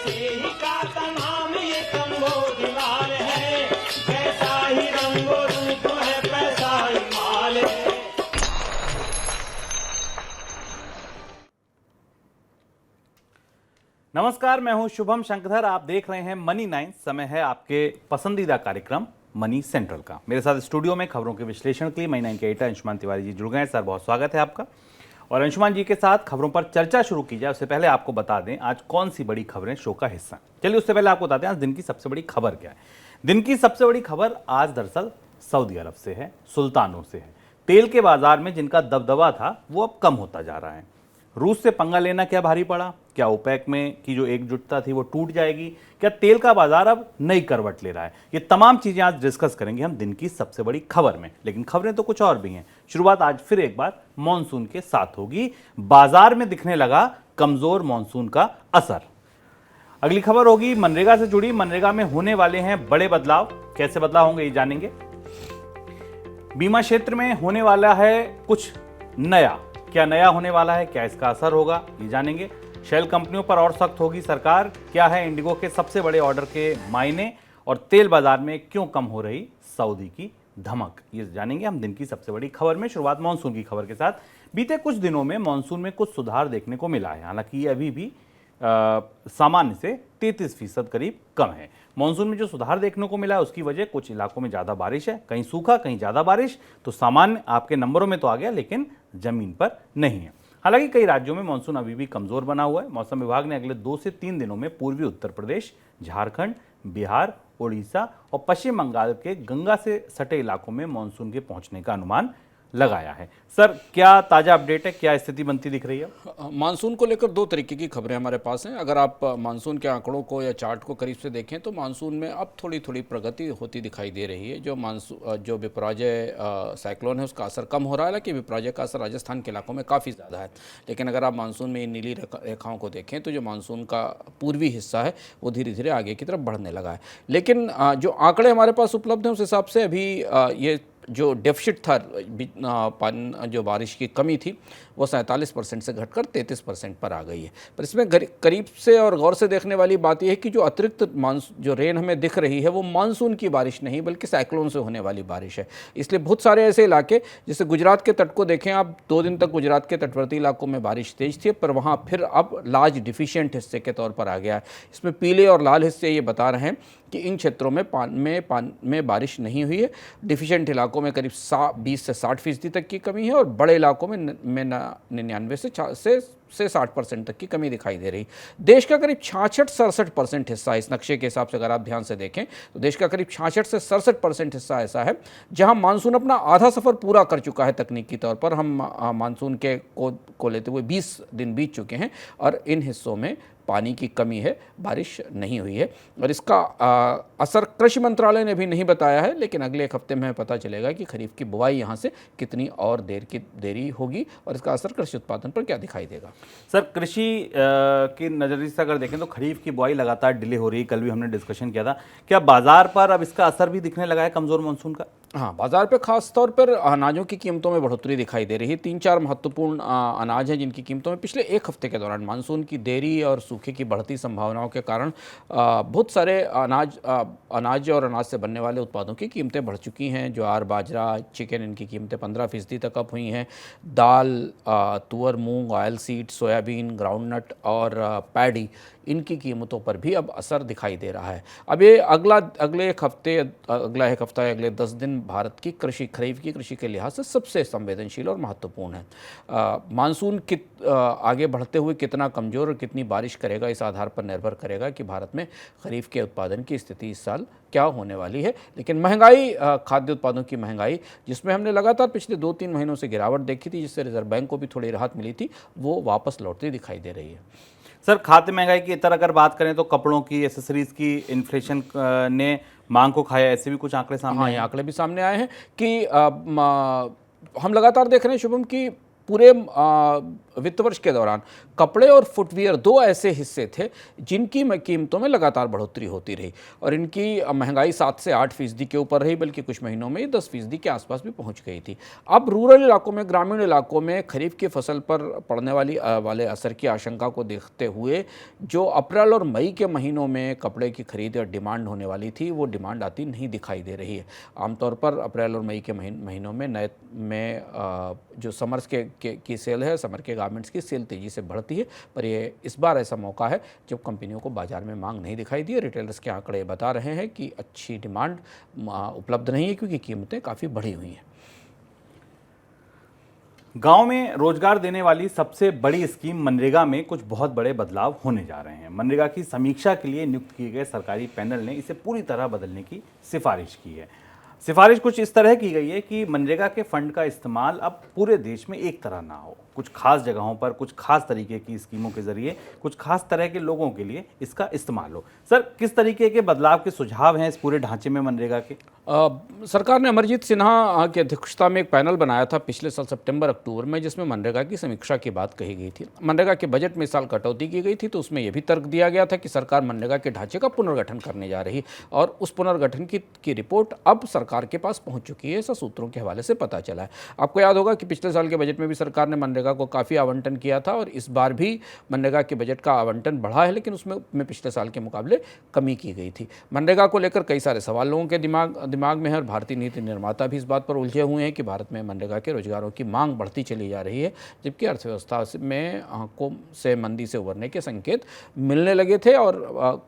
ही का तमाम ये कम्बोज लाल है, जैसा ही रंगो रूप है पैसा ही माल है। नमस्कार, मैं हूं शुभम शंकरधर। आप देख रहे हैं मनी 9। समय है आपके पसंदीदा कार्यक्रम मनी सेंट्रल का। मेरे साथ स्टूडियो में खबरों के विश्लेषण के लिए मनी 9 के एडिटर अंशुमान तिवारी जी जुड़ गए हैं। सर, बहुत स्वागत है आपका। और अंशुमान जी के साथ खबरों पर चर्चा शुरू की जाए उससे पहले आपको बता दें आज कौन सी बड़ी खबरें शो का हिस्सा। चलिए उससे पहले आपको बताते हैं आज दिन की सबसे बड़ी खबर क्या है। दिन की सबसे बड़ी खबर आज दरअसल सऊदी अरब से है, सुल्तानों से है। तेल के बाजार में जिनका दबदबा था वो अब कम होता जा रहा है। रूस से पंगा लेना क्या भारी पड़ा? क्या ओपेक में की जो एकजुटता थी वो टूट जाएगी? क्या तेल का बाजार अब नई करवट ले रहा है? ये तमाम चीजें आज डिस्कस करेंगे हम दिन की सबसे बड़ी खबर में। लेकिन खबरें तो कुछ और भी हैं। शुरुआत आज फिर एक बार मॉनसून के साथ होगी। बाजार में दिखने लगा कमजोर मॉनसून का असर। अगली खबर होगी मनरेगा से जुड़ी। मनरेगा में होने वाले हैं बड़े बदलाव। कैसे बदलाव होंगे ये जानेंगे। बीमा क्षेत्र में होने वाला है कुछ नया। क्या नया होने वाला है, क्या इसका असर होगा, ये जानेंगे। शेल कंपनियों पर और सख्त होगी सरकार। क्या है इंडिगो के सबसे बड़े ऑर्डर के मायने और तेल बाजार में क्यों कम हो रही सऊदी की धमक, ये जानेंगे हम दिन की सबसे बड़ी खबर में। शुरुआत मानसून की खबर के साथ। बीते कुछ दिनों में मानसून में कुछ सुधार देखने को मिला है। हालांकि ये अभी भी सामान्य से 33% करीब कम है। मानसून में जो सुधार देखने को मिला है उसकी वजह कुछ इलाकों में ज़्यादा बारिश है, कहीं सूखा कहीं ज़्यादा बारिश। तो सामान्य आपके नंबरों में तो आ गया लेकिन ज़मीन पर नहीं है। हालांकि कई राज्यों में मानसून अभी भी कमज़ोर बना हुआ है। मौसम विभाग ने अगले 2 से 3 दिनों में पूर्वी उत्तर प्रदेश, झारखंड, बिहार, उड़ीसा और पश्चिम बंगाल के गंगा से सटे इलाकों में मानसून के पहुंचने का अनुमान लगाया है। सर, क्या ताजा अपडेट है, क्या स्थिति बनती दिख रही है? मानसून को लेकर 2 तरीके की खबरें हमारे पास हैं। अगर आप मानसून के आंकड़ों को या चार्ट को करीब से देखें तो मानसून में अब थोड़ी थोड़ी प्रगति होती दिखाई दे रही है। जो विपराजय साइक्लोन है उसका असर कम हो रहा है, हालांकि विपराजय का असर राजस्थान के इलाकों में काफ़ी ज़्यादा है। लेकिन अगर आप मानसून में इन नीली रेखाओं को देखें तो जो मानसून का पूर्वी हिस्सा है वो धीरे धीरे आगे की तरफ बढ़ने लगा है। लेकिन जो आंकड़े हमारे पास उपलब्ध हैं उस हिसाब से अभी ये जो डेफिसिट था, जो बारिश की कमी थी, वो 47% से घटकर 33% पर आ गई है। पर इसमें करीब से और गौर से देखने वाली बात यह है कि जो अतिरिक्त जो रेन हमें दिख रही है वो मानसून की बारिश नहीं बल्कि साइक्लोन से होने वाली बारिश है। इसलिए बहुत सारे ऐसे इलाके, जैसे गुजरात के तट को देखें आप, 2 दिन तक गुजरात के तटवर्ती इलाकों में बारिश तेज थी, पर वहाँ फिर अब लार्ज डिफिशिएंट हिस्से के तौर पर आ गया है। इसमें पीले और लाल हिस्से ये बता रहे हैं कि इन क्षेत्रों में बारिश नहीं हुई है। डिफिशिएंट इलाकों में करीब 20 से 60% तक की कमी है और बड़े इलाकों में 99 से 60% तक की कमी दिखाई दे रही। देश का करीब 66-67% हिस्सा, इस नक्शे के हिसाब से अगर आप ध्यान से देखें तो देश का करीब 66 से 67% हिस्सा ऐसा है जहां मानसून अपना आधा सफ़र पूरा कर चुका है। तकनीकी तौर पर हम मानसून के को लेते हुए 20 दिन बीत चुके हैं और इन हिस्सों में पानी की कमी है, बारिश नहीं हुई है। और इसका असर कृषि मंत्रालय ने भी नहीं बताया है, लेकिन अगले 1 हफ्ते में पता चलेगा कि खरीफ की बुआई यहाँ से कितनी और देरी होगी और इसका असर कृषि उत्पादन पर क्या दिखाई देगा। सर, कृषि की नज़रिए से अगर देखें तो खरीफ की बुआई लगातार डिले हो रही है। कल भी हमने डिस्कशन किया था। क्या बाजार पर अब इसका असर भी दिखने लगा है कमज़ोर मानसून का? हाँ, बाजार पे खास तौर पर अनाजों की कीमतों में बढ़ोतरी दिखाई दे रही है। 3-4 महत्वपूर्ण अनाज हैं जिनकी कीमतों में पिछले 1 हफ्ते के दौरान मानसून की देरी और सूखे की बढ़ती संभावनाओं के कारण बहुत सारे अनाज और अनाज से बनने वाले उत्पादों की कीमतें बढ़ चुकी हैं। ज्वार, बाजरा, चिकन, इनकी कीमतें 15% तक अप हुई हैं। दाल, तुअर, मूंग, ऑयल सीड, सोयाबीन, ग्राउंडनट और पैडी, इनकी कीमतों पर भी अब असर दिखाई दे रहा है। अब ये अगला 1 हफ्ता या अगले 10 दिन भारत की खरीफ की कृषि के लिहाज से सबसे संवेदनशील और महत्वपूर्ण है। मानसून आगे बढ़ते हुए कितना कमज़ोर और कितनी बारिश करेगा इस आधार पर निर्भर करेगा कि भारत में खरीफ के उत्पादन की स्थिति इस साल क्या होने वाली है। लेकिन महंगाई, खाद्य उत्पादों की महंगाई, जिसमें हमने लगातार पिछले 2-3 महीनों से गिरावट देखी थी, जिससे रिजर्व बैंक को भी थोड़ी राहत मिली थी, वो वापस लौटती दिखाई दे रही है। सर, खाद्य महंगाई की तरह अगर बात करें तो कपड़ों की, एसेसरीज की इन्फ्लेशन ने मांग को खाया, ऐसे भी कुछ आंकड़े सामने? हाँ, ये आंकड़े भी सामने आए हैं कि हम लगातार देख रहे हैं शुभम कि पूरे वित्त वर्ष के दौरान कपड़े और फुटवियर दो ऐसे हिस्से थे जिनकी कीमतों में लगातार बढ़ोतरी होती रही और इनकी महंगाई 7 से 8% के ऊपर रही, बल्कि कुछ महीनों में 10% के आसपास भी पहुंच गई थी। अब रूरल इलाकों में, ग्रामीण इलाकों में खरीफ की फसल पर पड़ने वाले असर की आशंका को देखते हुए जो अप्रैल और मई के महीनों में कपड़े की खरीद और डिमांड होने वाली थी, वो डिमांड आती नहीं दिखाई दे रही है। आमतौर पर अप्रैल और मई के महीनों में जो समर्स की सेल है, समर के गारमेंट्स की सेल तेज़ी से बढ़ती है, पर ये इस बार ऐसा मौका है जब कंपनियों को बाजार में मांग नहीं दिखाई दी। रिटेलर्स के आंकड़े बता रहे हैं कि अच्छी डिमांड उपलब्ध नहीं है क्योंकि कीमतें काफ़ी बढ़ी हुई हैं। गांव में रोजगार देने वाली सबसे बड़ी स्कीम मनरेगा में कुछ बहुत बड़े बदलाव होने जा रहे हैं। मनरेगा की समीक्षा के लिए नियुक्त किए गए सरकारी पैनल ने इसे पूरी तरह बदलने की सिफारिश की है। सिफारिश कुछ इस तरह की गई है कि मनरेगा के फंड का इस्तेमाल अब पूरे देश में एक तरह ना हो, कुछ खास जगहों पर कुछ खास तरीके की स्कीमों के जरिए कुछ खास तरह के लोगों के लिए इसका इस्तेमाल हो। सर, किस तरीके के बदलाव के सुझाव हैं इस पूरे ढांचे में मनरेगा के? सरकार ने अमरजीत सिन्हा की अध्यक्षता में एक पैनल बनाया था पिछले साल सितंबर अक्टूबर में, जिसमें मनरेगा की समीक्षा की बात कही गई थी। मनरेगा के बजट में इस साल कटौती की गई थी, तो उसमें यह भी तर्क दिया गया था कि सरकार मनरेगा के ढांचे का पुनर्गठन करने जा रही और उस पुनर्गठन की रिपोर्ट अब सरकार के पास पहुंच चुकी है, ऐसा सूत्रों के हवाले से पता चला है। आपको याद होगा कि पिछले साल के बजट में भी सरकार ने मनरेगा को काफ़ी आवंटन किया था और इस बार भी मनरेगा के बजट का आवंटन बढ़ा है, लेकिन उसमें पिछले साल के मुकाबले कमी की गई थी। मनरेगा को लेकर कई सारे सवाल लोगों के दिमाग में है और भारतीय नीति निर्माता भी इस बात पर उलझे हुए हैं कि भारत में मनरेगा के रोजगारों की मांग बढ़ती चली जा रही है, जबकि अर्थव्यवस्था से मंदी से उबरने के संकेत मिलने लगे थे और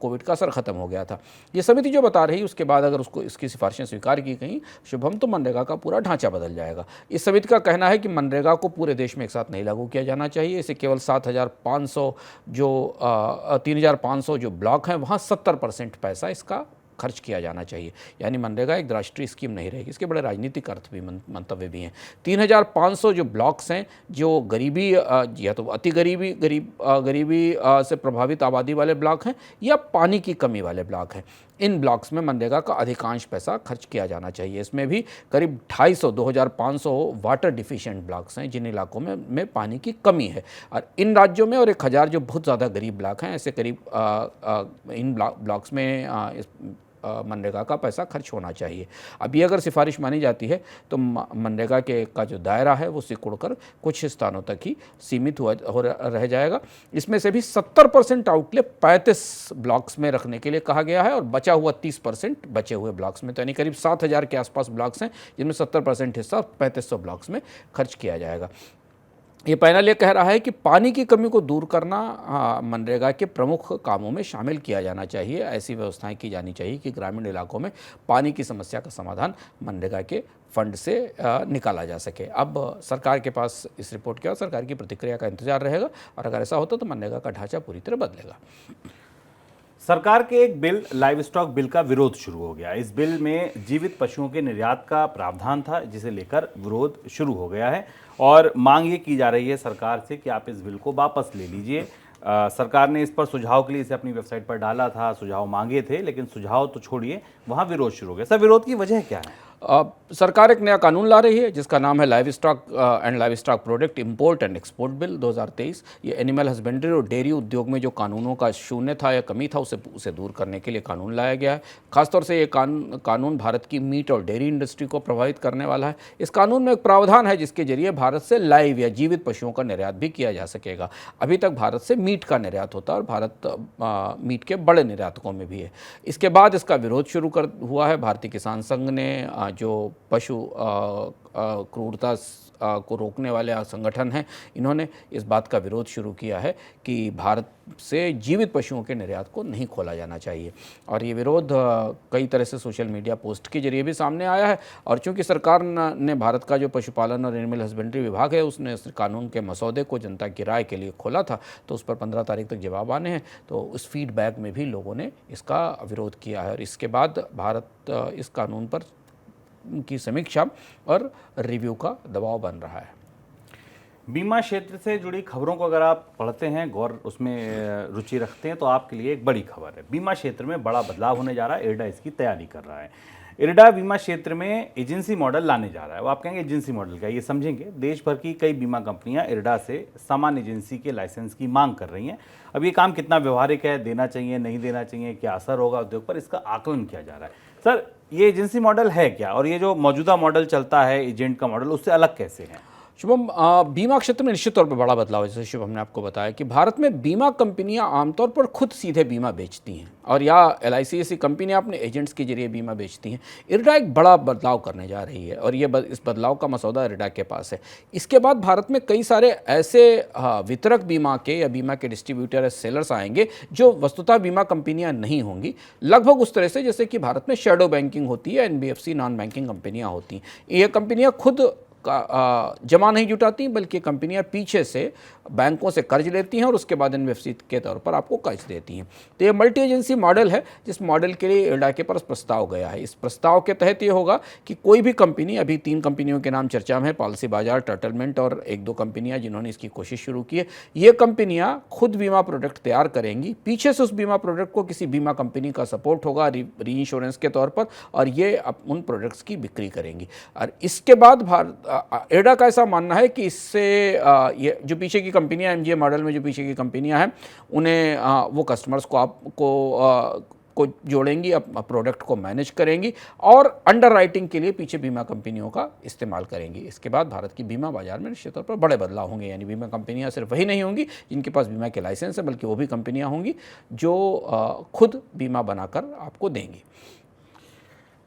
कोविड का असर खत्म हो गया था। ये समिति जो बता रही है, उसके बाद अगर उसको इसकी सिफारिशें स्वीकार की गई शुभम, तो मनरेगा का पूरा ढांचा बदल जाएगा। इस समिति का कहना है कि मनरेगा को पूरे देश में एक साथ नहीं लागू किया जाना चाहिए। इसे केवल 3,500 जो ब्लॉक हैं वहाँ 70% पैसा इसका खर्च किया जाना चाहिए। यानी मनरेगा एक राष्ट्रीय स्कीम नहीं रहेगी। इसके बड़े राजनीतिक अर्थ भी मंतव्य भी हैं। 3,500 जो ब्लॉक्स हैं, जो गरीबी या तो अति गरीबी से प्रभावित आबादी वाले ब्लॉक हैं या पानी की कमी वाले ब्लॉक हैं, इन ब्लॉक्स में मनरेगा का अधिकांश पैसा खर्च किया जाना चाहिए। इसमें भी करीब 2,500 वाटर डिफिशिएंट ब्लॉक्स हैं जिन इलाकों में पानी की कमी है, और इन राज्यों में और 1,000 जो बहुत ज़्यादा गरीब ब्लॉक हैं, ऐसे करीब इन ब्लॉक्स में मनरेगा का पैसा खर्च होना चाहिए। अब ये अगर सिफारिश मानी जाती है तो मनरेगा का जो दायरा है वो सिकुड़कर कुछ स्थानों तक ही सीमित रह जाएगा। इसमें से भी 70% आउटलेट 35 ब्लॉक्स में रखने के लिए कहा गया है और बचा हुआ 30% बचे हुए ब्लॉक्स में, तो यानी करीब 7,000 के आसपास ब्लॉक्स हैं जिनमें 70% हिस्सा 3500 ब्लॉक्स में खर्च किया जाएगा। ये पैनल ये कह रहा है कि पानी की कमी को दूर करना मनरेगा के प्रमुख कामों में शामिल किया जाना चाहिए। ऐसी व्यवस्थाएं की जानी चाहिए कि ग्रामीण इलाकों में पानी की समस्या का समाधान मनरेगा के फंड से निकाला जा सके। अब सरकार के पास इस रिपोर्ट के बाद सरकार की प्रतिक्रिया का इंतजार रहेगा और अगर ऐसा होता तो मनरेगा का ढांचा पूरी तरह बदलेगा। सरकार के एक बिल, लाइव स्टॉक बिल का विरोध शुरू हो गया। इस बिल में जीवित पशुओं के निर्यात का प्रावधान था, जिसे लेकर विरोध शुरू हो गया है और मांग ये की जा रही है सरकार से कि आप इस बिल को वापस ले लीजिए। सरकार ने इस पर सुझाव के लिए इसे अपनी वेबसाइट पर डाला था, सुझाव मांगे थे, लेकिन सुझाव तो छोड़िए, वहाँ विरोध शुरू हो गया। सर, विरोध की वजह क्या है? सरकार एक नया कानून ला रही है जिसका नाम है live stock and live stock product import and export bill 2023। ये एनिमल हस्बेंड्री और डेयरी उद्योग में जो कानूनों का शून्य था या कमी था उसे दूर करने के लिए कानून लाया गया है। खासतौर से ये कानून भारत की मीट और डेयरी इंडस्ट्री को प्रभावित करने वाला है। इस कानून में एक प्रावधान है जिसके जरिए भारत से लाइव या जीवित पशुओं का निर्यात भी किया जा सकेगा। अभी तक भारत से मीट का निर्यात होता है और भारत मीट के बड़े निर्यातकों में भी है। इसके बाद इसका विरोध शुरू हुआ है। भारतीय किसान संघ ने, जो पशु क्रूरता को रोकने वाले संगठन हैं, इन्होंने इस बात का विरोध शुरू किया है कि भारत से जीवित पशुओं के निर्यात को नहीं खोला जाना चाहिए। और ये विरोध कई तरह से सोशल मीडिया पोस्ट के जरिए भी सामने आया है। और चूंकि सरकार ने भारत का जो पशुपालन और एनिमल हस्बेंड्री विभाग है उसने इस कानून के मसौदे को जनता की राय के लिए खोला था, तो उस पर 15 तारीख तक जवाब आने हैं। तो उस फीडबैक में भी लोगों ने इसका विरोध किया है और इसके बाद भारत इस कानून पर की समीक्षा और रिव्यू का दबाव बन रहा है। बीमा क्षेत्र से जुड़ी खबरों को अगर आप पढ़ते हैं, गौर उसमें रुचि रखते हैं, तो आपके लिए एक बड़ी खबर है। बीमा क्षेत्र में बड़ा बदलाव होने जा रहा है। एडा इसकी तैयारी कर रहा है। इरडा बीमा क्षेत्र में एजेंसी मॉडल लाने जा रहा है। वो आप कहेंगे एजेंसी मॉडल क्या है, ये समझेंगे। देश भर की कई बीमा कंपनियां इरडा से सामान्य एजेंसी के लाइसेंस की मांग कर रही हैं। अब ये काम कितना व्यवहारिक है, देना चाहिए नहीं देना चाहिए, क्या असर होगा उद्योग पर, इसका आकलन किया जा रहा है। सर, ये एजेंसी मॉडल है क्या, और ये जो मौजूदा मॉडल चलता है एजेंट का मॉडल, उससे अलग कैसे है? शुभम, बीमा क्षेत्र में निश्चित तौर पर बड़ा बदलाव है। जैसे शुभम ने आपको बताया कि भारत में बीमा कंपनियां आमतौर पर खुद सीधे बीमा बेचती हैं, और या LIC ऐसी कंपनियां अपने एजेंट्स के जरिए बीमा बेचती हैं। इरडा एक बड़ा बदलाव करने जा रही है, और ये इस बदलाव का मसौदा इरडा के पास है। इसके बाद भारत में कई सारे ऐसे वितरक बीमा के या बीमा के डिस्ट्रीब्यूटर या सेलर्स आएंगे जो वस्तुतः बीमा कंपनियां नहीं होंगी, लगभग उस तरह से जैसे कि भारत में शैडो बैंकिंग होती है, NBFC नॉन बैंकिंग कंपनियां होती हैं। ये कंपनियां खुद जमा नहीं जुटाती, बल्कि कंपनियां पीछे से बैंकों से कर्ज लेती हैं और उसके बाद NBFC के तौर पर आपको कर्ज देती हैं। तो ये मल्टी एजेंसी मॉडल है, जिस मॉडल के लिए इरडा के पास प्रस्ताव गया है। इस प्रस्ताव के तहत ये होगा कि कोई भी कंपनी, अभी 3 कंपनियों के नाम चर्चा में है, पॉलिसी बाजार, टर्टलमेंट और 1-2 कंपनियां जिन्होंने इसकी कोशिश शुरू की है। ये कंपनियां खुद बीमा प्रोडक्ट तैयार करेंगी, पीछे से उस बीमा प्रोडक्ट को किसी बीमा कंपनी का सपोर्ट होगा री इंश्योरेंस के तौर पर, और ये उन प्रोडक्ट्स की बिक्री करेंगी। और इसके बाद इरडा का ऐसा मानना है कि इससे ये जो पीछे की कंपनियां, MGA मॉडल में जो पीछे की कंपनियां हैं, उन्हें वो कस्टमर्स को जोड़ेंगी, प्रोडक्ट को मैनेज करेंगी और अंडरराइटिंग के लिए पीछे बीमा कंपनियों का इस्तेमाल करेंगी। इसके बाद भारत की बीमा बाजार में निश्चित तौर पर बड़े बदलाव होंगे। यानी बीमा कंपनियां सिर्फ वही नहीं होंगी जिनके पास बीमा के लाइसेंस है, बल्कि वो भी कंपनियां होंगी जो खुद बीमा बनाकर आपको देंगी।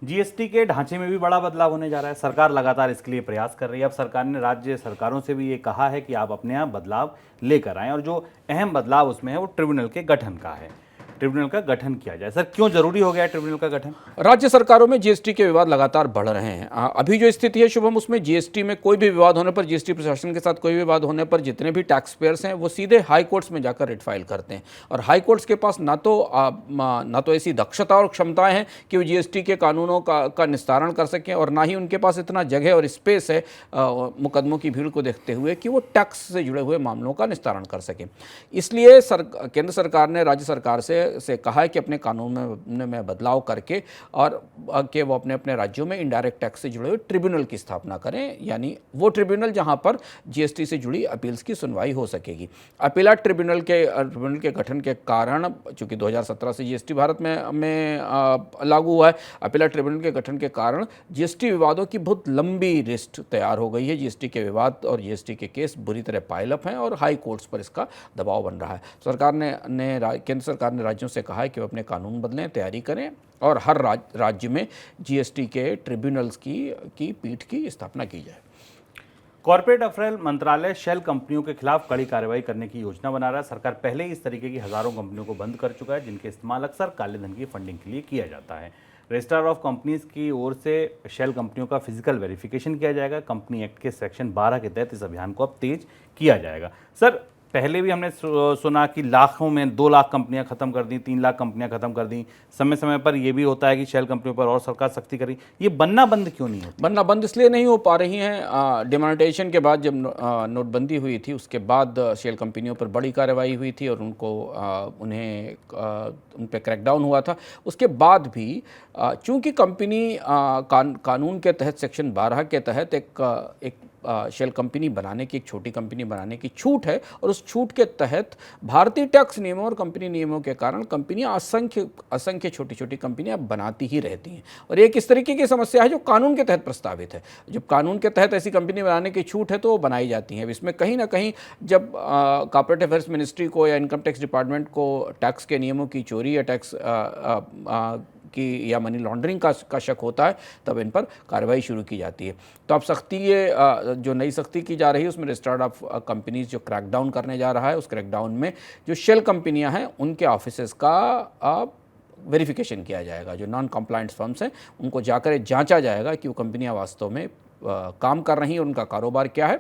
GST के ढांचे में भी बड़ा बदलाव होने जा रहा है। सरकार लगातार इसके लिए प्रयास कर रही है। अब सरकार ने राज्य सरकारों से भी ये कहा है कि आप अपने यहाँ बदलाव लेकर आएं, और जो अहम बदलाव उसमें है वो ट्रिब्यूनल के गठन का है। ट्रिब्यूनल का गठन किया जाए। सर, क्यों जरूरी हो गया है ट्रिब्यूनल का गठन? राज्य सरकारों में GST के विवाद लगातार बढ़ रहे हैं। अभी जो स्थिति है शुभम, उसमें GST में कोई भी विवाद होने पर, GST प्रशासन के साथ कोई भी विवाद होने पर, जितने भी टैक्स पेयर्स हैं वो सीधे हाई कोर्ट्स में जाकर रिट फाइल करते हैं। और हाई कोर्ट्स के पास ना तो ऐसी दक्षता और क्षमताएं हैं कि वो GST के कानूनों का निस्तारण कर सकें, और ना ही उनके पास इतना जगह और स्पेस है मुकदमों की भीड़ को देखते हुए कि वो टैक्स से जुड़े हुए मामलों का निस्तारण कर सकें। इसलिए केंद्र सरकार ने राज्य सरकार से कहा है कि अपने कानून में बदलाव करके और कि वो अपने अपने राज्यों में इनडायरेक्ट टैक्स से जुड़े हुए ट्रिब्यूनल की स्थापना करें, यानी वो ट्रिब्यूनल जहां पर GST से जुड़ी अपील्स की सुनवाई हो सकेगी। अपीलाट ट्रिब्यूनल के गठन के कारण, चूंकि 2017 से GST भारत में लागू हुआ है, अपीलाट ट्रिब्यूनल के गठन के कारण GST विवादों की बहुत लंबी लिस्ट तैयार हो गई है। GST के विवाद और GST के केस बुरी तरह पाइलअप हैं और हाई कोर्ट्स पर इसका दबाव बन रहा है। केंद्र सरकार ने राज्यों से कहा है कि वो अपने कानून बदलें, तैयारी करें और हर राज्य में GST के ट्रिब्यूनल्स की पीठ की स्थापना की जाए। कॉर्पोरेट अफेयर मंत्रालय शेल कंपनियों के खिलाफ कड़ी कार्रवाई करने की योजना बना रहा है। सरकार पहले ही इस तरीके की हजारों कंपनियों को बंद कर चुका है, जिनके इस्तेमाल अक्सर काले धन की फंडिंग के लिए किया जाता है। रजिस्ट्रार ऑफ कंपनीज की ओर से शेल कंपनियों का फिजिकल वेरिफिकेशन किया जाएगा। कंपनी एक्ट के सेक्शन 12 के तहत इस अभियान को अब तेज किया जाएगा। सर, पहले भी हमने सुना कि लाखों में 2 लाख कंपनियां खत्म कर दी, 3 लाख कंपनियां खत्म कर दी। समय समय पर यह भी होता है कि शेल कंपनियों पर और सरकार सख्ती करी। ये बनना बंद क्यों नहीं होती? बनना बंद इसलिए नहीं हो पा रही हैं। डिमोनेटाइजेशन के बाद जब नोटबंदी हुई थी, उसके बाद शेल कंपनियों पर बड़ी कार्रवाई हुई थी और उन पर क्रैकडाउन हुआ था। उसके बाद भी चूंकि कंपनी कानून के तहत सेक्शन 12 के तहत एक शेल कंपनी बनाने की, एक छोटी कंपनी बनाने की छूट है, और उस छूट के तहत भारतीय टैक्स नियमों और कंपनी नियमों के कारण कंपनियां असंख्य छोटी छोटी कंपनियां बनाती ही रहती हैं। और एक इस तरीके की समस्या है जो कानून के तहत प्रस्तावित है। जब कानून के तहत ऐसी कंपनी बनाने की छूट है तो वो बनाई जाती हैं। इसमें कहीं ना कहीं जब कॉर्पोरेट अफेयर्स मिनिस्ट्री को या इनकम टैक्स डिपार्टमेंट को टैक्स के नियमों की चोरी या टैक्स की या मनी लॉन्ड्रिंग का शक होता है, तब इन पर कार्रवाई शुरू की जाती है। तो अब सख्ती, ये जो नई सख्ती की जा रही है उसमें रजिस्ट्रार ऑफ कंपनीज जो क्रैकडाउन करने जा रहा है, उस क्रैकडाउन में जो शेल कंपनियां हैं उनके ऑफिसेज का वेरिफिकेशन किया जाएगा। जो नॉन कंप्लायंट फर्म्स हैं उनको जाकर जांचा जाएगा कि वो कंपनियां वास्तव में काम कर रही हैं, उनका कारोबार क्या है,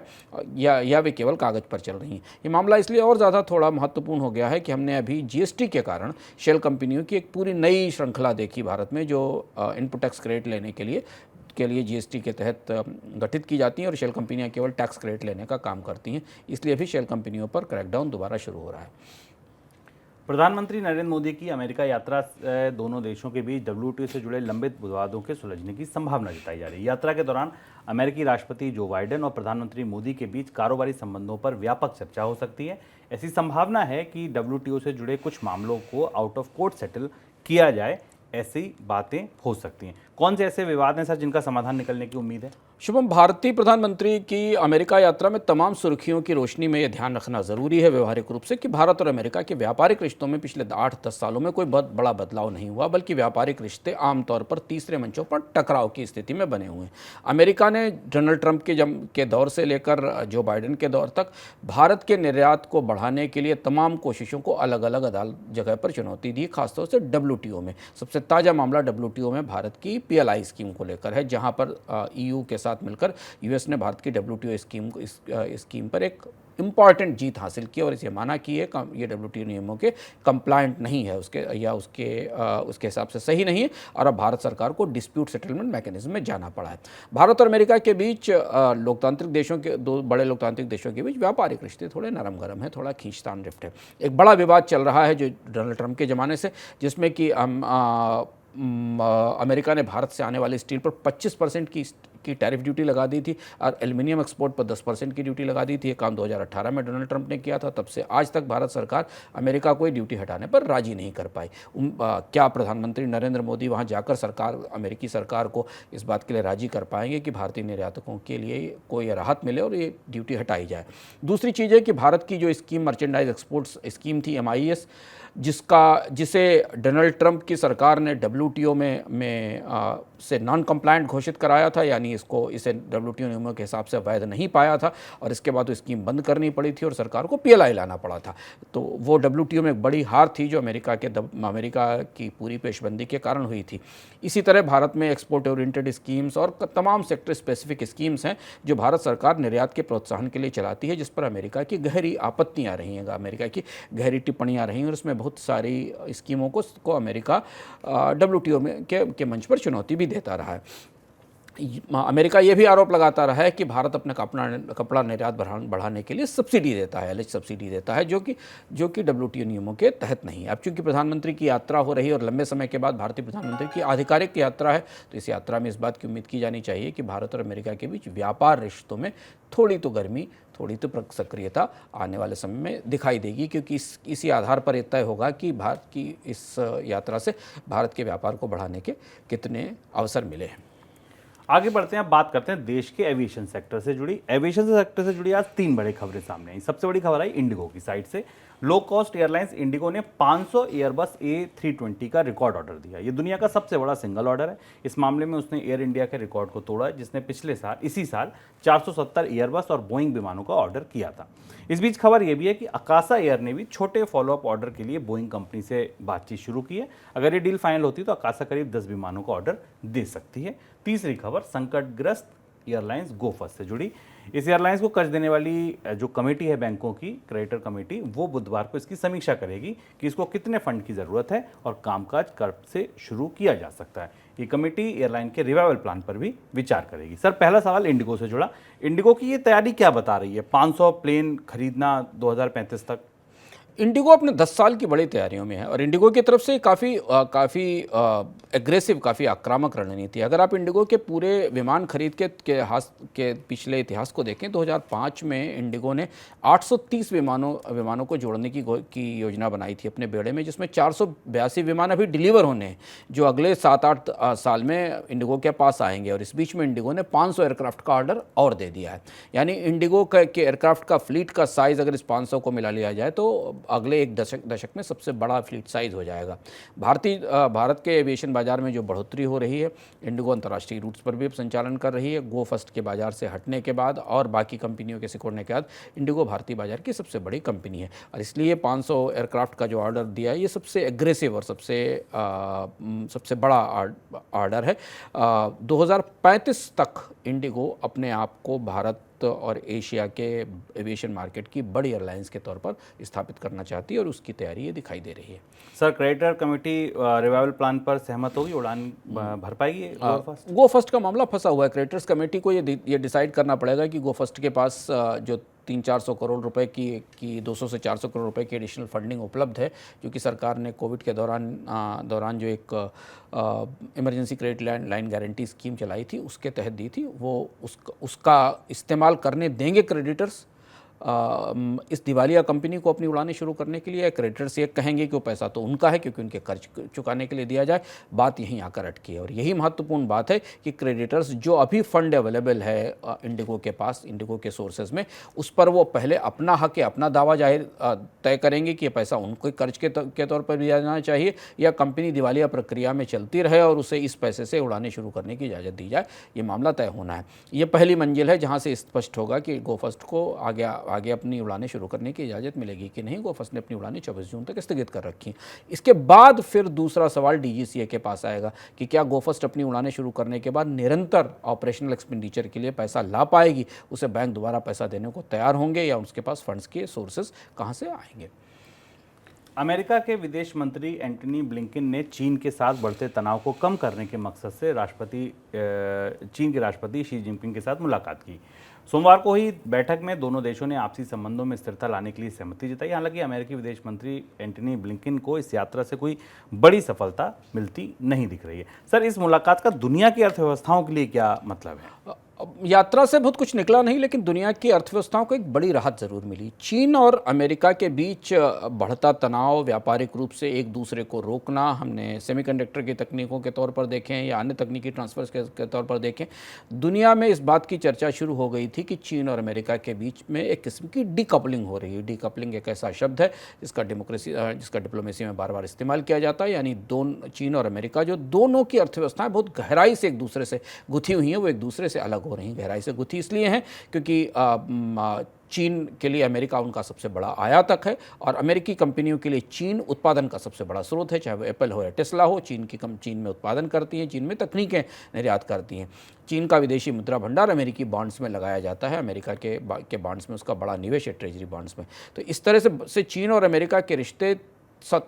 या वे केवल कागज़ पर चल रही हैं। ये मामला इसलिए और ज़्यादा थोड़ा महत्वपूर्ण हो गया है कि हमने अभी GST के कारण शेल कंपनियों की एक पूरी नई श्रृंखला देखी भारत में, जो इनपुट टैक्स क्रेडिट लेने के लिए GST के तहत गठित की जाती हैं और शेल कंपनियां केवल टैक्स क्रेडिट लेने का काम करती हैं। इसलिए भी शेल कंपनियों पर क्रैकडाउन दोबारा शुरू हो रहा है। प्रधानमंत्री नरेंद्र मोदी की अमेरिका यात्रा से दोनों देशों के बीच WTO से जुड़े लंबित विवादों के सुलझने की संभावना जताई जा रही है। यात्रा के दौरान अमेरिकी राष्ट्रपति जो बाइडेन और प्रधानमंत्री मोदी के बीच कारोबारी संबंधों पर व्यापक चर्चा हो सकती है। ऐसी संभावना है कि WTO से जुड़े कुछ मामलों को आउट ऑफ कोर्ट सेटल किया जाए, ऐसी बातें हो सकती हैं। कौन से ऐसे विवाद हैं सर जिनका समाधान निकलने की उम्मीद है? शुभम, भारतीय प्रधानमंत्री की अमेरिका यात्रा में तमाम सुर्खियों की रोशनी में यह ध्यान रखना जरूरी है व्यवहारिक रूप से कि भारत और अमेरिका के व्यापारिक रिश्तों में पिछले 8-10 सालों में कोई बहुत बड़ा बदलाव नहीं हुआ, बल्कि व्यापारिक रिश्ते आमतौर पर तीसरे मंचों पर टकराव की स्थिति में बने हुए हैं। अमेरिका ने डोनाल्ड ट्रंप के दौर से लेकर जो बाइडेन के दौर तक भारत के निर्यात को बढ़ाने के लिए तमाम कोशिशों को अलग अलग जगह पर चुनौती दी, खासतौर से WTO में। सबसे ताज़ा मामला WTO में भारत की PLI स्कीम को लेकर है, जहाँ पर EU के साथ मिलकर US ने भारत की WTO स्कीम पर एक इम्पॉर्टेंट जीत हासिल की और इसे माना कि ये WTO नियमों के कंप्लायंट नहीं है, उसके हिसाब से सही नहीं है, और अब भारत सरकार को डिस्प्यूट सेटलमेंट मैकेनिज्म में जाना पड़ा है। भारत और अमेरिका के बीच दो बड़े लोकतांत्रिक देशों के बीच व्यापारिक रिश्ते थोड़े नरम गरम है, थोड़ा खींचतान रिफ्ट है। एक बड़ा विवाद चल रहा है जो डोनाल्ड ट्रंप के ज़माने से, जिसमें कि अमेरिका ने भारत से आने वाले स्टील पर 25% की टैरिफ ड्यूटी लगा दी थी और एल्युमिनियम एक्सपोर्ट पर 10% की ड्यूटी लगा दी थी। ये काम 2018 में डोनाल्ड ट्रंप ने किया था। तब से आज तक भारत सरकार अमेरिका को ड्यूटी हटाने पर राजी नहीं कर पाई। क्या प्रधानमंत्री नरेंद्र मोदी वहां जाकर अमेरिकी सरकार को इस बात के लिए राजी कर पाएंगे कि भारतीय निर्यातकों के लिए कोई राहत मिले और ये ड्यूटी हटाई जाए? दूसरी चीज़ है कि भारत की जो स्कीम मर्चेंडाइज एक्सपोर्ट्स स्कीम थी MIS, जिसे डोनाल्ड ट्रंप की सरकार ने WTO से नॉन कंप्लायंट घोषित कराया था, यानी इसे WTO नियमों के हिसाब से वैध नहीं पाया था और इसके बाद वो स्कीम बंद करनी पड़ी थी और सरकार को PLI लाना पड़ा था। तो वो WTO में एक बड़ी हार थी जो अमेरिका की पूरी पेशबंदी के कारण हुई थी। इसी तरह भारत में एक्सपोर्ट ओरिएंटेड स्कीम्स और तमाम सेक्टर स्पेसिफिक स्कीम्स हैं जो भारत सरकार निर्यात के प्रोत्साहन के लिए चलाती है, जिस पर अमेरिका की गहरी आपत्तियाँ रही हैं, अमेरिका की गहरी टिप्पणियाँ रही हैं और उसमें बहुत सारी स्कीमों को अमेरिका WTO के मंच पर चुनौती भी देता रहा है। अमेरिका ये भी आरोप लगाता रहा है कि भारत अपने कपड़ा निर्यात बढ़ाने के लिए सब्सिडी देता है, सब्सिडी देता है, जो कि WTO नियमों के तहत नहीं है। अब चूंकि प्रधानमंत्री की यात्रा हो रही है और लंबे समय के बाद भारतीय प्रधानमंत्री की आधिकारिक यात्रा है, तो इस यात्रा में इस बात की उम्मीद की जानी चाहिए कि भारत और अमेरिका के बीच व्यापार रिश्तों में थोड़ी तो गर्मी, थोड़ी तो सक्रियता आने वाले समय में दिखाई देगी, क्योंकि इसी आधार पर यह तय होगा कि भारत की इस यात्रा से भारत के व्यापार को बढ़ाने के कितने अवसर मिले हैं। आगे बढ़ते हैं, बात करते हैं देश के एविएशन सेक्टर से जुड़ी आज 3 बड़ी खबरें सामने आई। सबसे बड़ी खबर आई इंडिगो की साइड से। लो कॉस्ट एयरलाइंस इंडिगो ने 500 एयरबस A320 का रिकॉर्ड ऑर्डर दिया। ये दुनिया का सबसे बड़ा सिंगल ऑर्डर है। इस मामले में उसने एयर इंडिया के रिकॉर्ड को तोड़ा, जिसने इसी साल 470 एयरबस और बोइंग विमानों का ऑर्डर किया था। इस बीच खबर यह भी है कि अकासा एयर ने भी छोटे फॉलोअप ऑर्डर के लिए बोइंग कंपनी से बातचीत शुरू की है। अगर ये डील फाइनल होती तो अकासा करीब 10 विमानों का ऑर्डर दे सकती है। तीसरी खबर संकटग्रस्त एयरलाइंस गो फर्स्ट से जुड़ी। इस एयरलाइंस को कर्ज देने वाली जो कमेटी है बैंकों की, क्रेडिटर कमेटी, वो बुधवार को इसकी समीक्षा करेगी कि इसको कितने फंड की ज़रूरत है और कामकाज कब से शुरू किया जा सकता है। ये कमेटी एयरलाइन के रिवाइवल प्लान पर भी विचार करेगी। सर, पहला सवाल इंडिगो से जुड़ा। इंडिगो की ये तैयारी क्या बता रही है? 500 प्लेन खरीदना 2035 तक। इंडिगो अपने 10 साल की बड़ी तैयारियों में है और इंडिगो की तरफ से काफ़ी एग्रेसिव, काफ़ी आक्रामक रणनीति है। अगर आप इंडिगो के पूरे विमान खरीद के पिछले इतिहास को देखें, 2005 में इंडिगो ने 830 विमानों को जोड़ने की योजना बनाई थी अपने बेड़े में, जिसमें 482 विमान अभी डिलीवर होने हैं जो अगले 7-8 साल में इंडिगो के पास आएंगे। और इस बीच में इंडिगो ने 500 एयरक्राफ्ट का ऑर्डर और दे दिया है। यानी इंडिगो के एयरक्राफ्ट का फ्लीट का साइज़ अगर इस 500 को मिला लिया जाए तो अगले एक दशक में सबसे बड़ा फ्लीट साइज हो जाएगा। भारत के एविएशन बाजार में जो बढ़ोतरी हो रही है, इंडिगो अंतर्राष्ट्रीय रूट्स पर भी अब संचालन कर रही है। गो फर्स्ट के बाजार से हटने के बाद और बाकी कंपनियों के सिकुड़ने के बाद इंडिगो भारतीय बाजार की सबसे बड़ी कंपनी है और इसलिए 500 एयरक्राफ्ट का जो ऑर्डर दिया है, ये सबसे एग्रेसिव और सबसे बड़ा ऑर्डर है। 2035 तक इंडिगो अपने आप को भारत और एशिया के एविएशन मार्केट की बड़ी एयरलाइंस के तौर पर स्थापित करना चाहती है और उसकी तैयारी ये दिखाई दे रही है। Sir, creditor committee revival plan पर सहमत होगी? उड़ान भर पाएगी गो फर्स्ट का मामला फंसा हुआ है। क्रेडिटर्स कमेटी को ये डिसाइड करना पड़ेगा कि गो फर्स्ट के पास जो 300-400 करोड़ रुपए की 200 से 400 करोड़ रुपए की एडिशनल फंडिंग उपलब्ध है, जो कि सरकार ने कोविड के दौरान जो एक emergency credit line guarantee scheme चलाई थी उसके तहत दी थी। वो उसका इस्तेमाल करने देंगे क्रेडिटर्स इस दिवालिया कंपनी को अपनी उड़ानें शुरू करने के लिए। क्रेडिटर्स ये कहेंगे कि वो पैसा तो उनका है क्योंकि उनके कर्ज चुकाने के लिए दिया जाए। बात यहीं आकर अटकी है और यही महत्वपूर्ण बात है कि क्रेडिटर्स जो अभी फंड अवेलेबल है इंडिगो के पास, इंडिगो के सोर्सेज में, उस पर वो पहले अपना हक है, अपना दावा जाहिर तय करेंगे कि ये पैसा उनको कर्ज के तौर पर दिया जाना चाहिए या कंपनी दिवालिया प्रक्रिया में चलती रहे और उसे इस पैसे से उड़ानें शुरू करने की इजाज़त दी जाए। ये मामला तय होना है। ये पहली मंजिल है जहाँ से स्पष्ट होगा कि गो फर्स्ट को आगे अपनी उड़ानें शुरू करने की इजाज़त मिलेगी कि नहीं। गो फर्स्ट ने अपनी उड़ानें 24 जून तक स्थगित कर रखी। इसके बाद फिर दूसरा सवाल डीजीसीए के पास आएगा कि क्या गो फर्स्ट अपनी उड़ानें शुरू करने के बाद निरंतर ऑपरेशनल एक्सपेंडिचर के लिए पैसा ला पाएगी, उसे बैंक दोबारा पैसा देने को तैयार होंगे या उसके पास फंड्स के सोर्सेज कहाँ से आएंगे। अमेरिका के विदेश मंत्री एंटनी ब्लिंकन ने चीन के साथ बढ़ते तनाव को कम करने के मकसद से चीन के राष्ट्रपति शी जिनपिंग के साथ मुलाकात की। सोमवार को हुई बैठक में दोनों देशों ने आपसी संबंधों में स्थिरता लाने के लिए सहमति जताई। हालांकि अमेरिकी विदेश मंत्री एंटनी ब्लिंकन को इस यात्रा से कोई बड़ी सफलता मिलती नहीं दिख रही है। सर, इस मुलाकात का दुनिया की अर्थव्यवस्थाओं के लिए क्या मतलब है? यात्रा से बहुत कुछ निकला नहीं, लेकिन दुनिया की अर्थव्यवस्थाओं को एक बड़ी राहत ज़रूर मिली। चीन और अमेरिका के बीच बढ़ता तनाव, व्यापारिक रूप से एक दूसरे को रोकना, हमने सेमीकंडक्टर की तकनीकों के तौर पर देखें या अन्य तकनीकी ट्रांसफर्स के तौर पर देखें, दुनिया में इस बात की चर्चा शुरू हो गई थी कि चीन और अमेरिका के बीच में एक किस्म की डीकपलिंग हो रही है। डीकपलिंग एक ऐसा शब्द है जिसका डिप्लोमेसी में बार बार इस्तेमाल किया जाता है, यानी चीन और अमेरिका जो दोनों की अर्थव्यवस्थाएं बहुत गहराई से एक दूसरे से गुथी हुई हैं, वो एक दूसरे से अलग हो रही हैं। गहराई से गुथी इसलिए हैं क्योंकि चीन के लिए अमेरिका उनका सबसे बड़ा आयातक है और अमेरिकी कंपनियों के लिए चीन उत्पादन का सबसे बड़ा स्रोत है। चाहे वो एप्पल हो या टेस्ला हो, चीन में उत्पादन करती हैं, चीन में तकनीकें निर्यात करती हैं। चीन का विदेशी मुद्रा भंडार अमेरिकी बॉन्ड्स में लगाया जाता है। अमेरिका के बॉन्ड्स में उसका बड़ा निवेश है, ट्रेजरी बॉन्ड्स में। तो इस तरह से चीन और अमेरिका के रिश्ते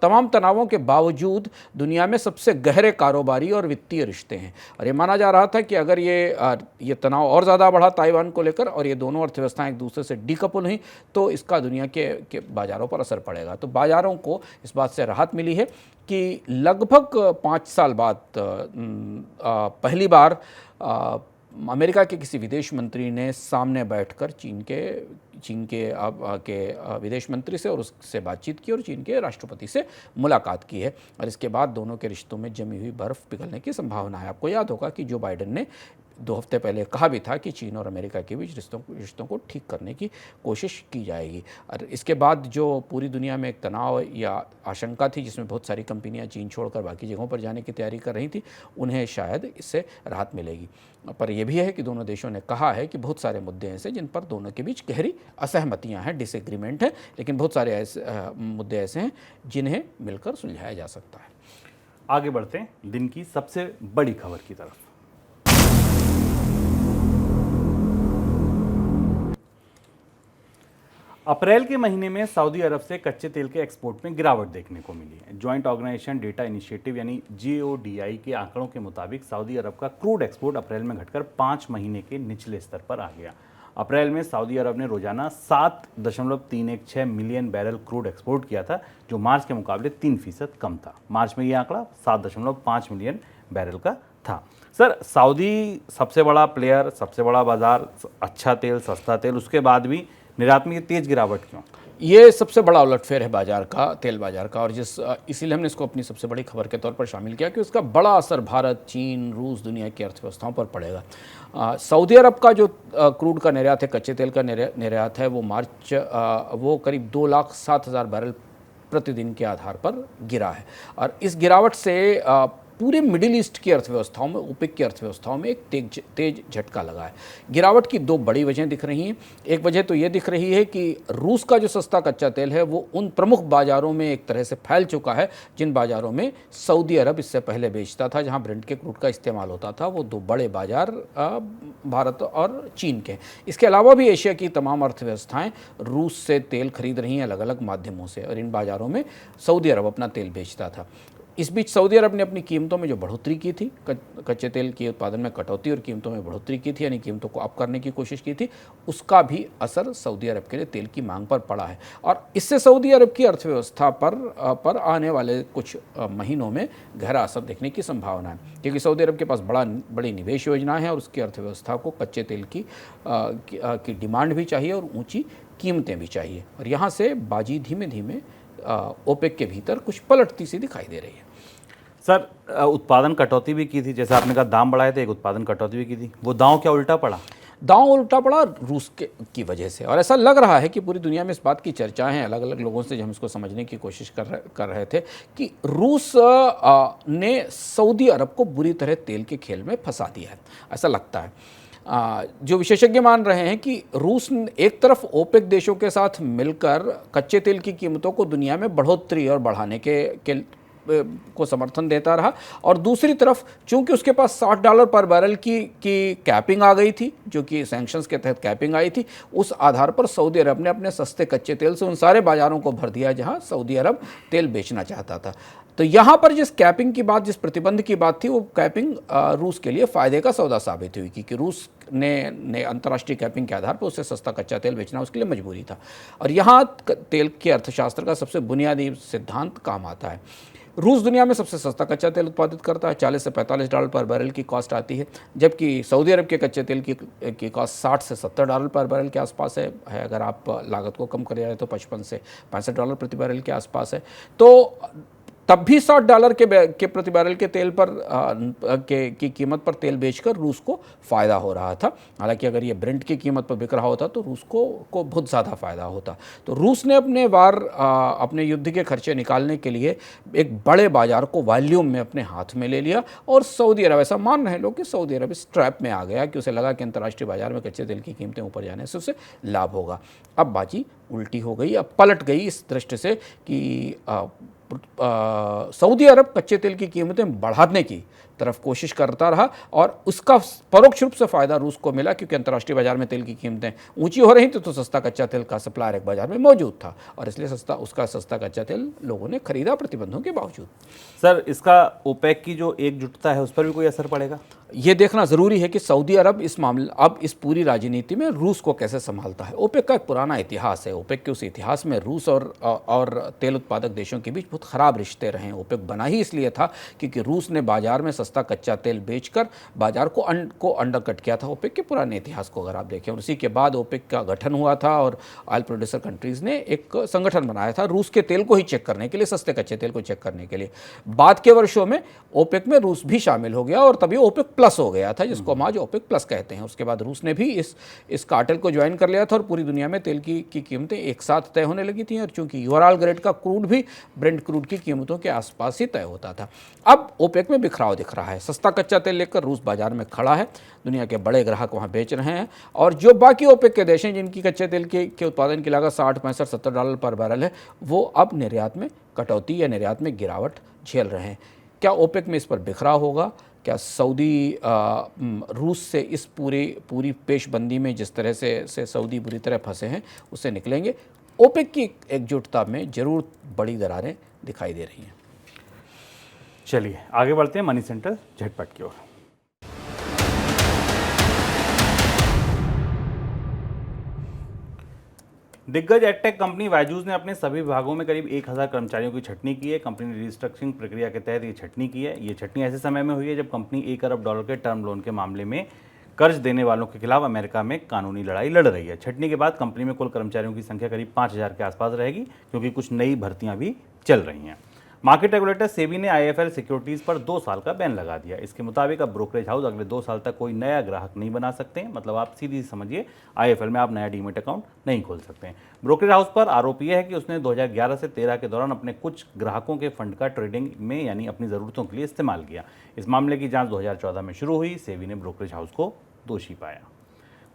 तमाम तनावों के बावजूद दुनिया में सबसे गहरे कारोबारी और वित्तीय रिश्ते हैं। और ये माना जा रहा था कि अगर ये तनाव और ज़्यादा बढ़ा ताइवान को लेकर और ये दोनों अर्थव्यवस्थाएं एक दूसरे से डीकपल हुई तो इसका दुनिया के बाज़ारों पर असर पड़ेगा। तो बाज़ारों को इस बात से राहत मिली है कि लगभग 5 साल बाद पहली बार अमेरिका के किसी विदेश मंत्री ने सामने बैठकर चीन के विदेश मंत्री से और उससे बातचीत की और चीन के राष्ट्रपति से मुलाकात की है। और इसके बाद दोनों के रिश्तों में जमी हुई बर्फ़ पिघलने की संभावना है। आपको याद होगा कि जो बाइडेन ने 2 हफ्ते पहले कहा भी था कि चीन और अमेरिका के बीच रिश्तों को ठीक करने की कोशिश की जाएगी। और इसके बाद जो पूरी दुनिया में एक तनाव या आशंका थी, जिसमें बहुत सारी कंपनियां चीन छोड़कर बाकी जगहों पर जाने की तैयारी कर रही थी, उन्हें शायद इससे राहत मिलेगी। पर यह भी है कि दोनों देशों ने कहा है कि बहुत सारे मुद्दे ऐसे जिन पर दोनों के बीच गहरी असहमतियां हैं, डिसएग्रीमेंट है, लेकिन बहुत सारे मुद्दे ऐसे हैं जिन्हें मिलकर सुलझाया जा सकता है। आगे बढ़ते हैं दिन की सबसे बड़ी खबर की तरफ। अप्रैल के महीने में सऊदी अरब से कच्चे तेल के एक्सपोर्ट में गिरावट देखने को मिली है। जॉइंट ऑर्गेनाइजेशन डेटा इनिशिएटिव यानी JODI के आंकड़ों के मुताबिक सऊदी अरब का क्रूड एक्सपोर्ट अप्रैल में घटकर 5 महीने के निचले स्तर पर आ गया। अप्रैल में सऊदी अरब ने रोजाना 7.316 मिलियन बैरल क्रूड एक्सपोर्ट किया था, जो मार्च के मुकाबले 3% कम था। मार्च में यह आंकड़ा 7.5 मिलियन बैरल का था। सर, सऊदी सबसे बड़ा प्लेयर, सबसे बड़ा बाजार, अच्छा तेल, सस्ता तेल, उसके बाद भी निर्यात में ये तेज गिरावट क्यों? ये सबसे बड़ा उलटफेर है बाजार का, तेल बाजार का, और इसीलिए हमने इसको अपनी सबसे बड़ी खबर के तौर पर शामिल किया कि उसका बड़ा असर भारत, चीन, रूस, दुनिया की अर्थव्यवस्थाओं पर पड़ेगा। सऊदी अरब का जो क्रूड का निर्यात है, कच्चे तेल का निर्यात है, वो करीब 2,07,000 बैरल प्रतिदिन के आधार पर गिरा है। और इस गिरावट से पूरे मिडिल ईस्ट की अर्थव्यवस्थाओं में, ओपेक की अर्थव्यवस्थाओं में एक तेज झटका लगा है। गिरावट की 2 बड़ी वजह दिख रही हैं। एक वजह तो ये दिख रही है कि रूस का जो सस्ता कच्चा तेल है वो उन प्रमुख बाज़ारों में एक तरह से फैल चुका है जिन बाज़ारों में सऊदी अरब इससे पहले बेचता था, जहां ब्रेंट के क्रूड का इस्तेमाल होता था। वो 2 बड़े बाज़ार भारत और चीन के। इसके अलावा भी एशिया की तमाम अर्थव्यवस्थाएं रूस से तेल खरीद रही हैं अलग अलग माध्यमों से, और इन बाज़ारों में सऊदी अरब अपना तेल बेचता था। इस बीच सऊदी अरब ने अपनी कीमतों में जो बढ़ोतरी की थी, कच्चे तेल के उत्पादन में कटौती और कीमतों में बढ़ोतरी की थी, यानी कीमतों को अप करने की कोशिश की थी, उसका भी असर सऊदी अरब के लिए तेल की मांग पर पड़ा है। और इससे सऊदी अरब की अर्थव्यवस्था पर आने वाले कुछ महीनों में गहरा असर देखने की संभावना है, क्योंकि सऊदी अरब के पास बड़ी निवेश योजनाएं हैं और उसकी अर्थव्यवस्था को कच्चे तेल की डिमांड भी चाहिए और ऊँची कीमतें भी चाहिए। और यहाँ से बाजी धीमे धीमे ओपेक के भीतर कुछ पलटती सी दिखाई दे रही है। सर, उत्पादन कटौती भी की थी, जैसे आपने कहा दाम बढ़ाए थे, एक उत्पादन कटौती भी की थी, वो दांव क्या उल्टा पड़ा? दांव उल्टा पड़ा रूस की वजह से। और ऐसा लग रहा है कि पूरी दुनिया में इस बात की चर्चाएं हैं, अलग अलग लोगों से जब हम इसको समझने की कोशिश कर रहे थे कि रूस ने सऊदी अरब को बुरी तरह तेल के खेल में फंसा दिया है, ऐसा लगता है। जो विशेषज्ञ मान रहे हैं कि रूस एक तरफ ओपेक देशों के साथ मिलकर कच्चे तेल की कीमतों को दुनिया में बढ़ोतरी और बढ़ाने को समर्थन देता रहा, और दूसरी तरफ चूंकि उसके पास $60 पर बैरल की कैपिंग आ गई थी, जो कि सैंक्शंस के तहत कैपिंग आई थी, उस आधार पर सऊदी अरब ने अपने सस्ते कच्चे तेल से उन सारे बाजारों को भर दिया जहां सऊदी अरब तेल बेचना चाहता था। तो यहाँ पर जिस कैपिंग की बात, जिस प्रतिबंध की बात थी, वो कैपिंग रूस के लिए फ़ायदे का सौदा साबित हुई, क्योंकि रूस ने अंतर्राष्ट्रीय कैपिंग के आधार पर उससे सस्ता कच्चा तेल बेचना उसके लिए मजबूरी था। और यहाँ तेल के अर्थशास्त्र का सबसे बुनियादी सिद्धांत काम आता है। रूस दुनिया में सबसे सस्ता कच्चा तेल उत्पादित करता है, $40 से $45 पर बैरल की कॉस्ट आती है, जबकि सऊदी अरब के कच्चे तेल की कॉस्ट $60 से $70 पर बैरल के आसपास है। अगर आप लागत को कम करें तो $55 से $65 प्रति बैरल के आसपास है। तो तब भी $60 के प्रति बैरल के तेल पर की कीमत पर तेल बेचकर रूस को फ़ायदा हो रहा था। हालांकि अगर ये ब्रेंट की कीमत पर बिक रहा होता तो रूस को बहुत ज़्यादा फ़ायदा होता। तो रूस ने अपने युद्ध के खर्चे निकालने के लिए एक बड़े बाजार को वॉल्यूम में अपने हाथ में ले लिया, और सऊदी अरब, ऐसा मान रहे लोग कि सऊदी अरब इस ट्रैप में आ गया कि उसे लगा कि अंतर्राष्ट्रीय बाजार में कच्चे तेल की कीमतें ऊपर जाने से उसे लाभ होगा। अब बाजी उल्टी हो गई, अब पलट गई इस दृष्टि से कि सऊदी अरब कच्चे तेल की कीमतें बढ़ाने की तरफ कोशिश करता रहा, और उसका परोक्ष रूप से फ़ायदा रूस को मिला, क्योंकि अंतर्राष्ट्रीय बाजार में तेल की कीमतें ऊंची हो रही थी तो सस्ता कच्चा तेल का सप्लायर एक बाजार में मौजूद था, और इसलिए उसका सस्ता कच्चा तेल लोगों ने खरीदा प्रतिबंधों के बावजूद। सर, इसका ओपेक की जो एकजुटता है उस पर भी कोई असर पड़ेगा? ये देखना ज़रूरी है कि सऊदी अरब इस पूरी राजनीति में रूस को कैसे संभालता है। ओपेक का एक पुराना इतिहास है। ओपेक के उस इतिहास में रूस और तेल उत्पादक देशों के बीच बहुत ख़राब रिश्ते रहे हैं। ओपेक बना ही इसलिए था क्योंकि रूस ने बाजार में सस्ता कच्चा तेल बेचकर बाजार को अंडरकट किया था। ओपेक के पुराने इतिहास को अगर आप देखें, और उसी के बाद ओपेक का गठन हुआ था और ऑयल प्रोड्यूसर कंट्रीज़ ने एक संगठन बनाया था रूस के तेल को ही चेक करने के लिए, सस्ते कच्चे तेल को चेक करने के लिए। बाद के वर्षों में ओपेक में रूस भी शामिल हो गया और तभी ओपेक प्लस हो गया था, जिसको हम आज ओपेक प्लस कहते हैं। उसके बाद रूस ने भी इस कार्टेल को ज्वाइन कर लिया था और पूरी दुनिया में तेल की कीमतें एक साथ तय होने लगी थी, और चूंकि यूराल ग्रेड का क्रूड भी ब्रेंट क्रूड की कीमतों के आसपास ही तय होता था। अब ओपेक में बिखराव दिख रहा है। सस्ता कच्चा तेल लेकर रूस बाजार में खड़ा है, दुनिया के बड़े ग्राहक वहाँ बेच रहे हैं, और जो बाकी ओपेक के देश हैं जिनकी कच्चे तेल के उत्पादन की लागत $60, $65, $70 पर बैरल है, वो अब निर्यात में कटौती या निर्यात में गिरावट झेल रहे हैं। क्या ओपेक में इस पर बिखराव होगा? क्या सऊदी रूस से इस पूरी पेशबंदी में जिस तरह से सऊदी बुरी तरह फंसे हैं उससे निकलेंगे? ओपेक की एकजुटता में जरूर बड़ी दरारें दिखाई दे रही हैं। चलिए आगे बढ़ते हैं मनी सेंटर झटपट की ओर। दिग्गज एडटेक कंपनी बायजूस ने अपने सभी विभागों में करीब 1000 कर्मचारियों की छंटनी की है। कंपनी ने रिस्ट्रक्चरिंग प्रक्रिया के तहत ये छंटनी की है। ये छंटनी ऐसे समय में हुई है जब कंपनी $1 अरब के टर्म लोन के मामले में कर्ज देने वालों के खिलाफ अमेरिका में कानूनी लड़ाई लड़ रही है। छंटनी के बाद कंपनी में कुल कर्मचारियों की संख्या करीब 5000 के आसपास रहेगी, क्योंकि कुछ नई भर्तियां भी चल रही हैं। मार्केट रेगुलेटर सेबी ने आईएफएल सिक्योरिटीज़ पर 2 साल का बैन लगा दिया। इसके मुताबिक अब ब्रोकरेज हाउस अगले 2 साल तक कोई नया ग्राहक नहीं बना सकते हैं। मतलब आप सीधी समझिए, आईएफएल में आप नया डीमेट अकाउंट नहीं खोल सकते हैं। ब्रोकरेज हाउस पर आरोप यह है कि उसने 2011 से 13 के दौरान अपने कुछ ग्राहकों के फंड का ट्रेडिंग में यानी अपनी ज़रूरतों के लिए इस्तेमाल किया। इस मामले की जाँच 2014 में शुरू हुई। सेबी ने ब्रोकरेज हाउस को दोषी पाया।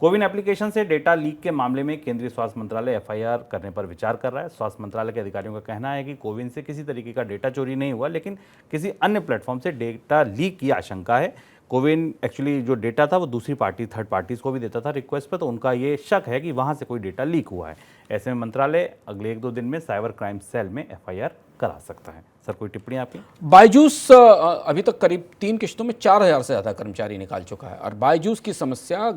कोविन एप्लीकेशन से डेटा लीक के मामले में केंद्रीय स्वास्थ्य मंत्रालय एफआईआर करने पर विचार कर रहा है। स्वास्थ्य मंत्रालय के अधिकारियों का कहना है कि कोविन से किसी तरीके का डेटा चोरी नहीं हुआ, लेकिन किसी अन्य प्लेटफॉर्म से डेटा लीक की आशंका है। कोविन एक्चुअली जो डेटा था वो दूसरी पार्टी, थर्ड पार्टीज़ को भी देता था रिक्वेस्ट पर, तो उनका ये शक है कि वहाँ से कोई डेटा लीक हुआ है। ऐसे में मंत्रालय अगले 1-2 दिन में साइबर क्राइम सेल में एफआईआर करा सकता है। सर कोई टिप्पणी आपकी? बायजूस अभी तक करीब 3 किश्तों में 4000 से ज़्यादा कर्मचारी निकाल चुका है और बायजूस की समस्या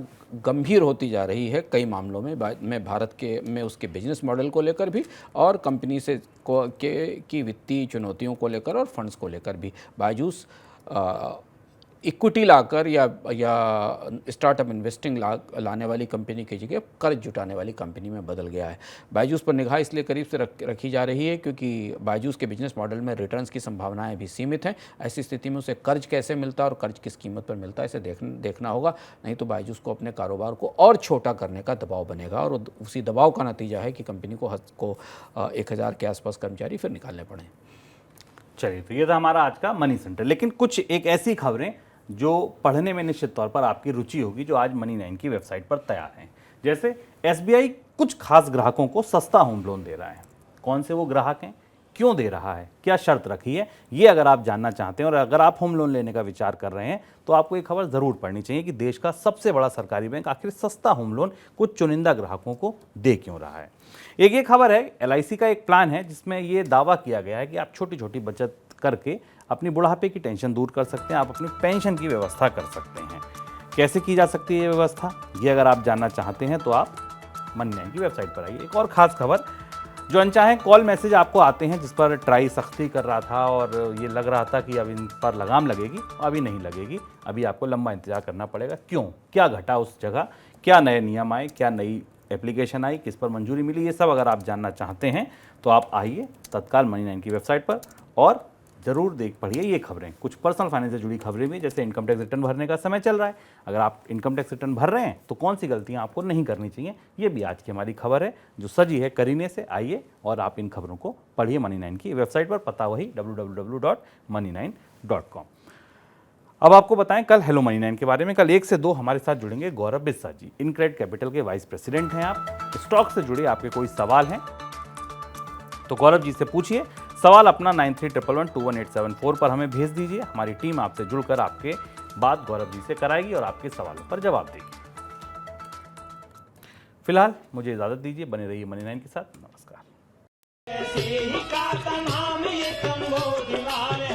गंभीर होती जा रही है कई मामलों में भारत के में उसके बिजनेस मॉडल को लेकर भी और कंपनी से की वित्तीय चुनौतियों को लेकर और फंड्स को लेकर भी। बायजूस इक्विटी लाकर या स्टार्टअप इन्वेस्टिंग लाने वाली कंपनी की जगह कर्ज जुटाने वाली कंपनी में बदल गया है। बायजूस पर निगाह इसलिए करीब से रखी जा रही है क्योंकि बायजूस के बिजनेस मॉडल में रिटर्न्स की संभावनाएं भी सीमित हैं। ऐसी स्थिति में उसे कर्ज कैसे मिलता है और कर्ज किस कीमत पर मिलता है इसे देखना होगा, नहीं तो बायजूस को अपने कारोबार को और छोटा करने का दबाव बनेगा और उसी दबाव का नतीजा है कि कंपनी को 1000 के आसपास कर्मचारी फिर निकालने पड़े। चलिए, तो ये था हमारा आज का मनी सेंटर। लेकिन कुछ एक ऐसी खबरें जो पढ़ने में निश्चित तौर पर आपकी रुचि होगी जो आज मनी 9 की वेबसाइट पर तैयार हैं। जैसे एसबीआई कुछ खास ग्राहकों को सस्ता होम लोन दे रहा है। कौन से वो ग्राहक हैं, क्यों दे रहा है, क्या शर्त रखी है, ये अगर आप जानना चाहते हैं और अगर आप होम लोन लेने का विचार कर रहे हैं तो आपको एक खबर ज़रूर पढ़नी चाहिए कि देश का सबसे बड़ा सरकारी बैंक आखिर सस्ता होम लोन कुछ चुनिंदा ग्राहकों को दे क्यों रहा है। एक ये खबर है, LIC का एक प्लान है जिसमें ये दावा किया गया है कि आप छोटी छोटी बचत करके अपनी बुढ़ापे की टेंशन दूर कर सकते हैं, आप अपनी पेंशन की व्यवस्था कर सकते हैं। कैसे की जा सकती है ये व्यवस्था, ये अगर आप जानना चाहते हैं तो आप मनी 9 की वेबसाइट पर आइए। एक और ख़ास खबर, जो अनचाहे कॉल मैसेज आपको आते हैं जिस पर ट्राई सख्ती कर रहा था और ये लग रहा था कि अब इन पर लगाम लगेगी, अभी नहीं लगेगी। अभी आपको लंबा इंतजार करना पड़ेगा। क्यों, क्या घटा उस जगह, क्या नए नियम आए, क्या नई एप्लीकेशन आई, किस पर मंजूरी मिली, ये सब अगर आप जानना चाहते हैं तो आप आइए तत्काल मनी 9 की वेबसाइट पर और ज़रूर देख पढ़िए ये खबरें। कुछ पर्सनल फाइनेंस से जुड़ी खबरें भी, जैसे इनकम टैक्स रिटर्न भरने का समय चल रहा है, अगर आप इनकम टैक्स रिटर्न भर रहे हैं तो कौन सी गलतियां आपको नहीं करनी चाहिए, ये भी आज की हमारी खबर है जो सजी है करीने से। आइए और आप इन खबरों को पढ़िए मनी 9 की वेबसाइट पर, पता वही www.money9.com। अब आपको बताएं कल हेलो मनी 9 के बारे में। कल 1 से 2 हमारे साथ जुड़ेंगे गौरव बिस्सा जी, इनक्रेड कैपिटल के वाइस प्रेसिडेंट हैं आप। स्टॉक से जुड़े आपके कोई सवाल हैं तो गौरव जी से पूछिए। सवाल अपना 9311211874 पर हमें भेज दीजिए। हमारी टीम आपसे जुड़कर आपके बात गौरव जी से कराएगी और आपके सवालों पर जवाब देगी। फिलहाल मुझे इजाजत दीजिए, बने रहिए मनी 9 के साथ। नमस्कार। ऐसे ही का नाम ये संबोधिवार